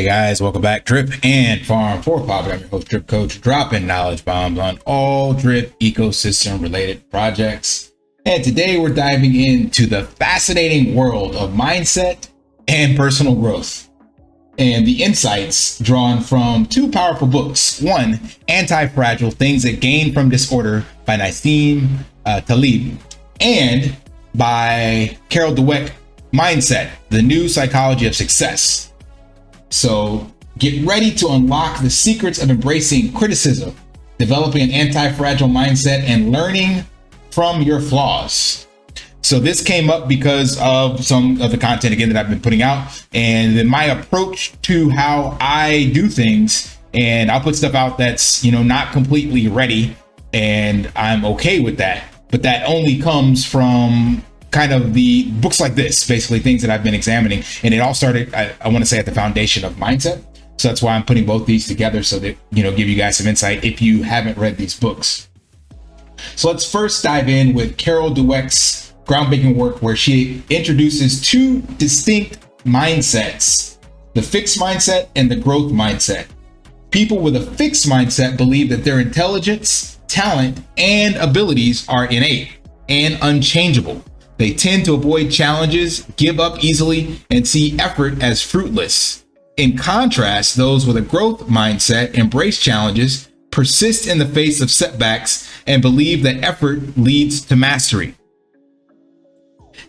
Hey guys, welcome back. Drip and Farm for Profit. I'm your host, Drip Coach, dropping knowledge bombs on all drip ecosystem related projects. And today we're diving into the fascinating world of mindset and personal growth, and the insights drawn from two powerful books. One, Antifragility, Things That Gain from Disorder by Nassim Taleb, and by Carol Dweck, Mindset, The New Psychology of Success. So get ready to unlock the secrets of embracing criticism, developing an anti-fragile mindset, and learning from your flaws. So this came up because of some of the content, again, that I've been putting out, and then my approach to how I do things. And I'll put stuff out that's, not completely ready, and I'm okay with that. But that only comes from kind of the books like this, basically things that I've been examining. And it all started, I want to say, at the foundation of mindset. So that's why I'm putting both these together, so that, give you guys some insight if you haven't read these books. So let's first dive in with Carol Dweck's groundbreaking work, where she introduces two distinct mindsets: the fixed mindset and the growth mindset. People with a fixed mindset believe that their intelligence, talent, and abilities are innate and unchangeable. They tend to avoid challenges, give up easily, and see effort as fruitless. In contrast, those with a growth mindset embrace challenges, persist in the face of setbacks, and believe that effort leads to mastery.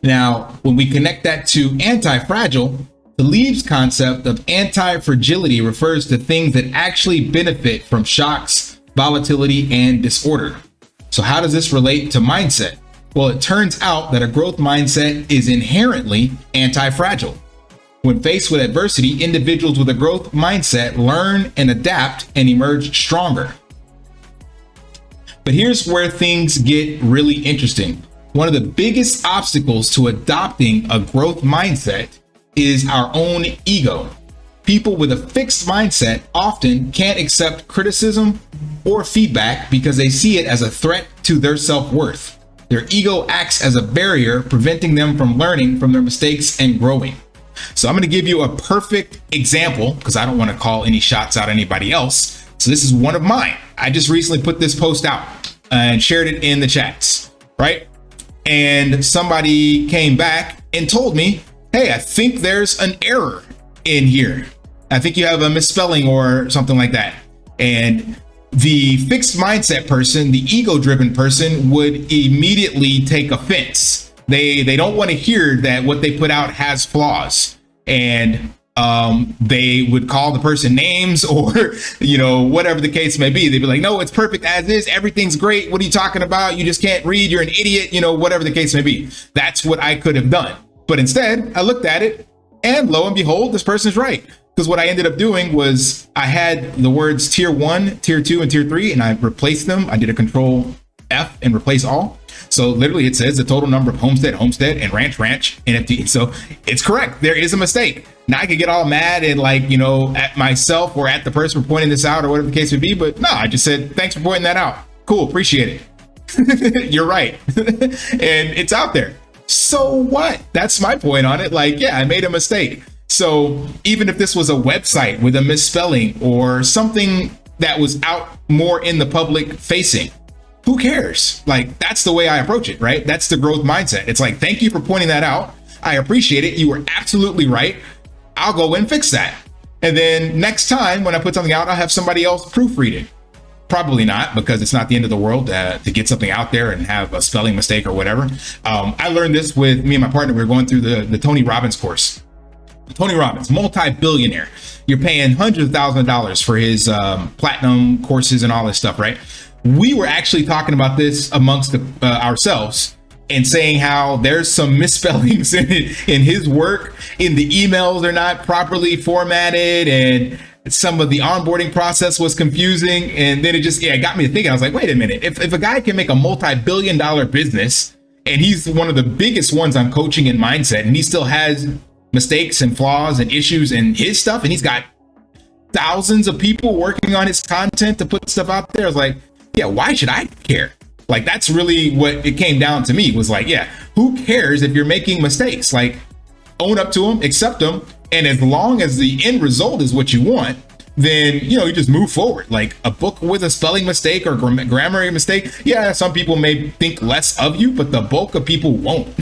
Now, when we connect that to anti-fragile, Taleb's concept of anti-fragility refers to things that actually benefit from shocks, volatility, and disorder. So how does this relate to mindset? Well, it turns out that a growth mindset is inherently anti-fragile. When faced with adversity, individuals with a growth mindset learn and adapt and emerge stronger. But here's where things get really interesting. One of the biggest obstacles to adopting a growth mindset is our own ego. People with a fixed mindset often can't accept criticism or feedback because they see it as a threat to their self-worth. Their ego acts as a barrier, preventing them from learning from their mistakes and growing. So I'm going to give you a perfect example, because I don't want to call any shots out anybody else. So this is one of mine. I just recently put this post out and shared it in the chats, right? And somebody came back and told me, hey, I think there's an error in here. I think you have a misspelling or something like that. And the fixed mindset person, the ego-driven person, would immediately take offense. They don't want to hear that what they put out has flaws, and they would call the person names, or whatever the case may be. They'd be like, no, it's perfect as is, everything's great, what are you talking about, you just can't read, you're an idiot, whatever the case may be. That's what I could have done. But instead, I looked at it, and lo and behold, this person's right. Because what I ended up doing was I had the words tier 1, tier 2, and tier 3, and I replaced them. I did a control F and replace all. So literally it says the total number of homestead, and ranch, NFT. So it's correct. There is a mistake. Now I could get all mad and at myself or at the person for pointing this out or whatever the case would be. But no, I just said, thanks for pointing that out. Cool. Appreciate it. You're right. And it's out there. So what? That's my point on it. Yeah, I made a mistake. So even if this was a website with a misspelling or something that was out more in the public facing, who cares? That's the way I approach it, right? That's the growth mindset. It's thank you for pointing that out. I appreciate it. You were absolutely right. I'll go and fix that. And then next time when I put something out, I'll have somebody else proofread it. Probably not, because it's not the end of the world to get something out there and have a spelling mistake or whatever. I learned this with me and my partner. We were going through the Tony Robbins course. Tony Robbins, multi-billionaire. You're paying hundreds of thousands of dollars for his platinum courses and all this stuff, right? We were actually talking about this amongst ourselves and saying how there's some misspellings in his work, in the emails are not properly formatted, and some of the onboarding process was confusing. And then it got me thinking. I was like, wait a minute, if a guy can make a multi-billion-dollar business, and he's one of the biggest ones on coaching and mindset, and he still has mistakes and flaws and issues in his stuff, and he's got thousands of people working on his content to put stuff out there, I was like, yeah, why should I care? That's really what it came down to me, was yeah, who cares if you're making mistakes? Own up to them, accept them, And as long as the end result is what you want, then, you know, you just move forward. Like a book with a spelling mistake or grammar mistake, yeah, some people may think less of you, but the bulk of people won't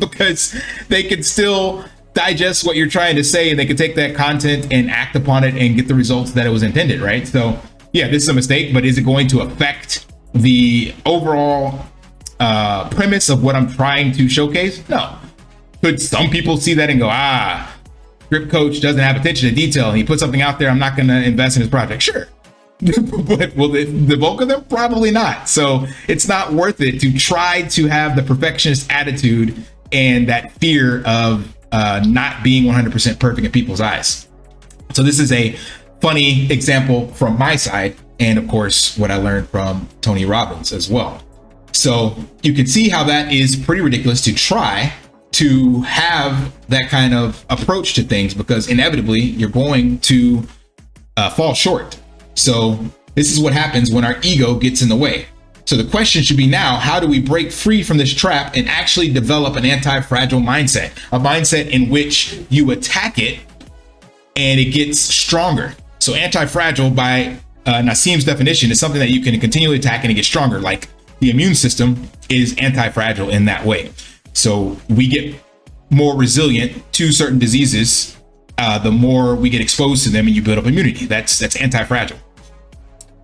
because they can still digest what you're trying to say, and they can take that content and act upon it and get the results that it was intended, right? So yeah, this is a mistake, but is it going to affect the overall premise of what I'm trying to showcase? No. Could some people see that and go, Drip Coach doesn't have attention to detail and he put something out there, I'm not going to invest in his project? Sure. But will the bulk of them? Probably not. So it's not worth it to try to have the perfectionist attitude and that fear of not being 100% perfect in people's eyes. So this is a funny example from my side, and of course what I learned from Tony Robbins as well. So you can see how that is pretty ridiculous to try to have that kind of approach to things, because inevitably you're going to fall short. So this is what happens when our ego gets in the way. So the question should be now, how do we break free from this trap and actually develop an anti-fragile mindset, a mindset in which you attack it and it gets stronger? So anti-fragile, by Nassim's definition, is something that you can continually attack and it gets stronger. Like the immune system is anti-fragile in that way. So we get more resilient to certain diseases the more we get exposed to them, and you build up immunity. That's anti-fragile.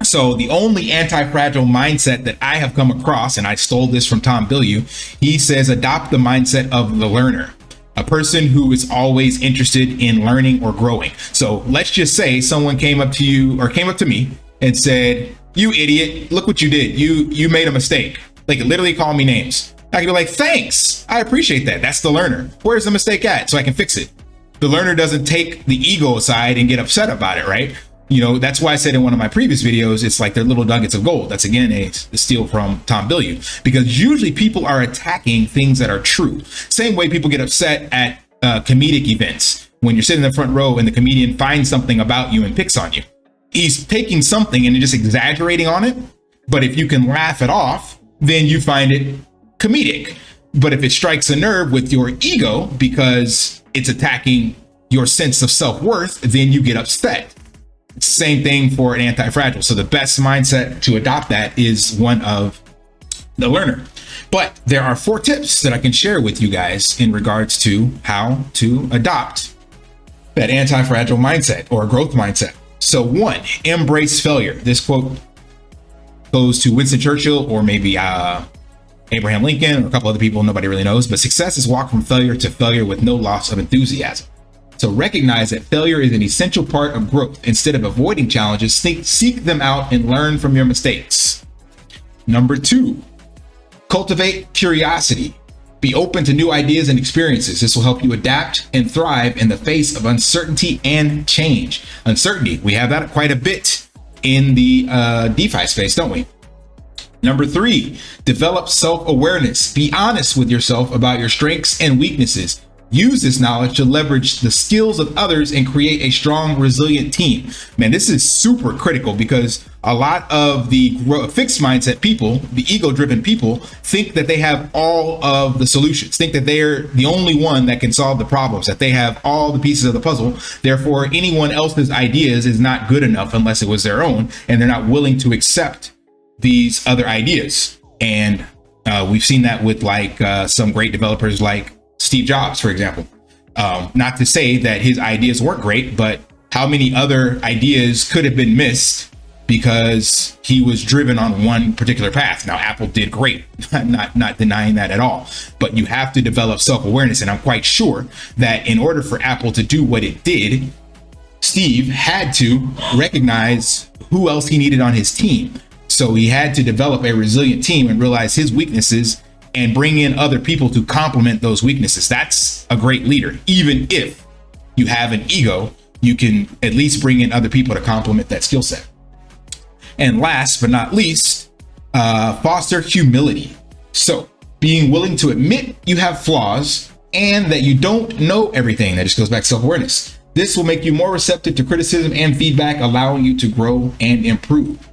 So the only anti-fragile mindset that I have come across, and I stole this from Tom Bilyeu, he says adopt the mindset of the learner, a person who is always interested in learning or growing. So let's just say someone came up to you or came up to me and said, "You idiot, look what you did. You made a mistake." Like literally call me names. I can be like, "Thanks, I appreciate that." That's the learner. Where's the mistake at? So I can fix it. The learner doesn't take the ego aside and get upset about it, right? You know, that's why I said in one of my previous videos, it's like they're little nuggets of gold. That's again a steal from Tom Bilyeu, because usually people are attacking things that are true. Same way people get upset at comedic events. When you're sitting in the front row and the comedian finds something about you and picks on you. He's taking something and just exaggerating on it. But if you can laugh it off, then you find it comedic. But if it strikes a nerve with your ego because it's attacking your sense of self-worth, then you get upset. Same thing for an anti-fragile. So the best mindset to adopt that is one of the learner. But there are 4 tips that I can share with you guys in regards to how to adopt that anti-fragile mindset or growth mindset. So 1, embrace failure. This quote goes to Winston Churchill or maybe Abraham Lincoln or a couple other people nobody really knows, but success is walk from failure to failure with no loss of enthusiasm. So recognize that failure is an essential part of growth. Instead of avoiding challenges, seek them out and learn from your mistakes. Number 2, cultivate curiosity. Be open to new ideas and experiences. This will help you adapt and thrive in the face of uncertainty and change. Uncertainty, we have that quite a bit in the DeFi space, don't we? Number 3, develop self-awareness. Be honest with yourself about your strengths and weaknesses. Use this knowledge to leverage the skills of others and create a strong, resilient team. Man, this is super critical because a lot of the fixed mindset people, the ego-driven people, think that they have all of the solutions, think that they're the only one that can solve the problems, that they have all the pieces of the puzzle. Therefore, anyone else's ideas is not good enough unless it was their own, and they're not willing to accept these other ideas. And we've seen that with like some great developers like Steve Jobs, for example. Not to say that his ideas weren't great, but how many other ideas could have been missed because he was driven on one particular path? Now, Apple did great, not denying that at all, but you have to develop self-awareness. And I'm quite sure that in order for Apple to do what it did, Steve had to recognize who else he needed on his team. So he had to develop a resilient team and realize his weaknesses and bring in other people to complement those weaknesses. That's a great leader. Even if you have an ego, you can at least bring in other people to complement that skill set. And last but not least, foster humility. So being willing to admit you have flaws and that you don't know everything. That just goes back to self-awareness. This will make you more receptive to criticism and feedback, allowing you to grow and improve.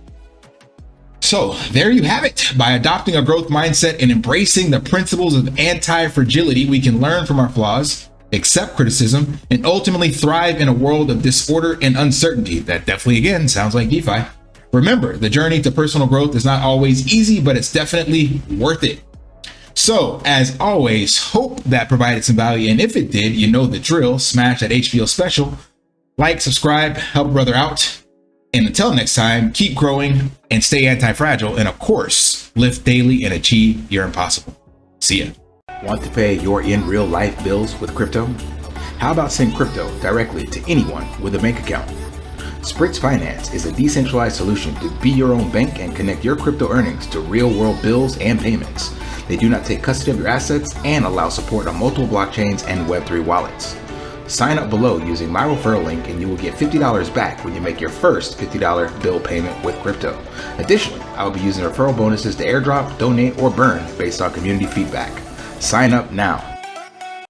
So there you have it. By adopting a growth mindset and embracing the principles of anti-fragility, we can learn from our flaws, accept criticism, and ultimately thrive in a world of disorder and uncertainty. That definitely, again, sounds like DeFi. Remember, the journey to personal growth is not always easy, but it's definitely worth it. So, as always, hope that provided some value, and if it did, you know the drill. Smash that HVO special, like, subscribe, help a brother out, and until next time, keep growing and stay anti-fragile, and of course, lift daily and achieve your impossible. See ya. Want to pay your in real life bills with crypto? How about send crypto directly to anyone with a bank account? Spritz Finance is a decentralized solution to be your own bank and connect your crypto earnings to real world bills and payments. They do not take custody of your assets and allow support on multiple blockchains and Web3 wallets. Sign up below using my referral link and you will get $50 back when you make your first $50 bill payment with crypto. Additionally, I will be using referral bonuses to airdrop, donate, or burn based on community feedback. Sign up now.